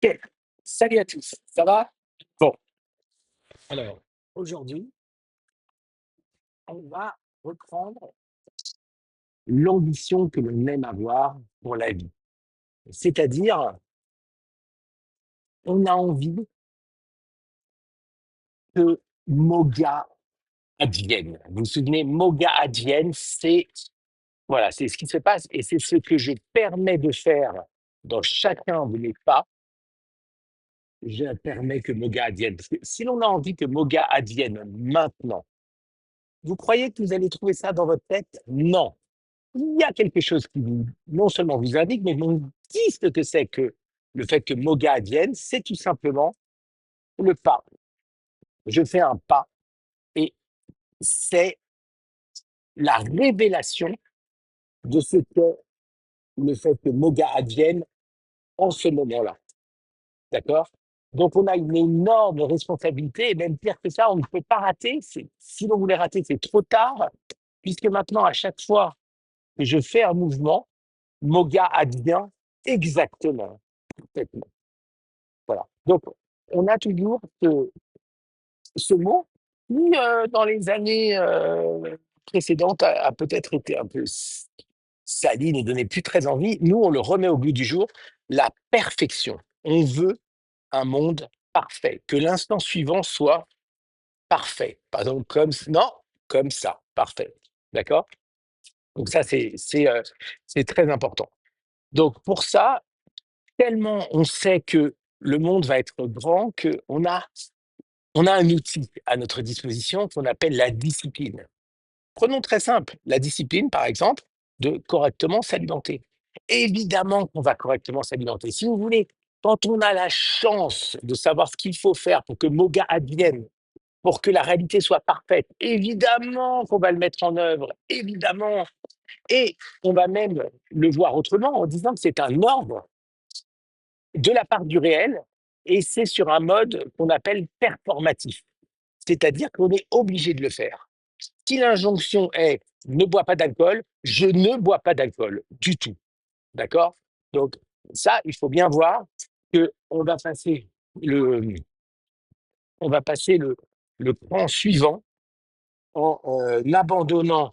Ok, salut à tous, ça va? Bon, alors, aujourd'hui, on va reprendre l'ambition que l'on aime avoir pour la vie. C'est-à-dire, on a envie que Moga advienne. Vous vous souvenez, Moga advienne, c'est voilà, c'est ce qui se passe et c'est ce que je permets de faire dans chacun de mes pas. Je permets que Moga advienne. Parce que si l'on a envie que Moga advienne maintenant, vous croyez que vous allez trouver ça dans votre tête? Non. Il y a quelque chose qui non seulement vous indique, mais vous dit ce que c'est que le fait que Moga advienne, c'est tout simplement le pas. Je fais un pas et c'est la révélation de ce qu'est le fait que Moga advienne en ce moment-là. D'accord? Donc, on a une énorme responsabilité, et même pire que ça, on ne peut pas rater. Si l'on voulait rater, c'est trop tard, puisque maintenant, à chaque fois que je fais un mouvement, Moga advient exactement. Parfaitement. Voilà. Donc, on a toujours ce mot qui, dans les années précédentes, a peut-être été un peu sali, ne donnait plus très envie. Nous, on le remet au goût du jour, la perfection. On veut un monde parfait, que l'instant suivant soit parfait. Par exemple, non, comme ça, parfait. D'accord? Donc ça, c'est très important. Donc pour ça, tellement on sait que le monde va être grand on a un outil à notre disposition qu'on appelle la discipline. Prenons très simple, la discipline, par exemple, de correctement s'alimenter. Évidemment qu'on va correctement s'alimenter. Si vous voulez, quand on a la chance de savoir ce qu'il faut faire pour que Moga advienne, pour que la réalité soit parfaite, évidemment qu'on va le mettre en œuvre, évidemment. Et on va même le voir autrement en disant que c'est un ordre de la part du réel et c'est sur un mode qu'on appelle performatif. C'est-à-dire qu'on est obligé de le faire. Si l'injonction est ne bois pas d'alcool, je ne bois pas d'alcool du tout. D'accord? Donc, ça, il faut bien voir que le, on va passer le cran suivant en abandonnant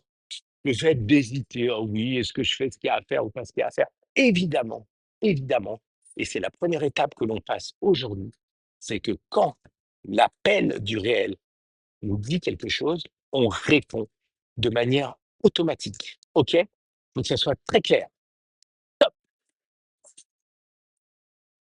le fait d'hésiter. Oh oui, est-ce que je fais ce qu'il y a à faire ou pas ce qu'il y a à faire? Évidemment, évidemment. Et c'est la première étape que l'on passe aujourd'hui. C'est que quand l'appel du réel nous dit quelque chose, on répond de manière automatique. OK? Faut que ça soit très clair.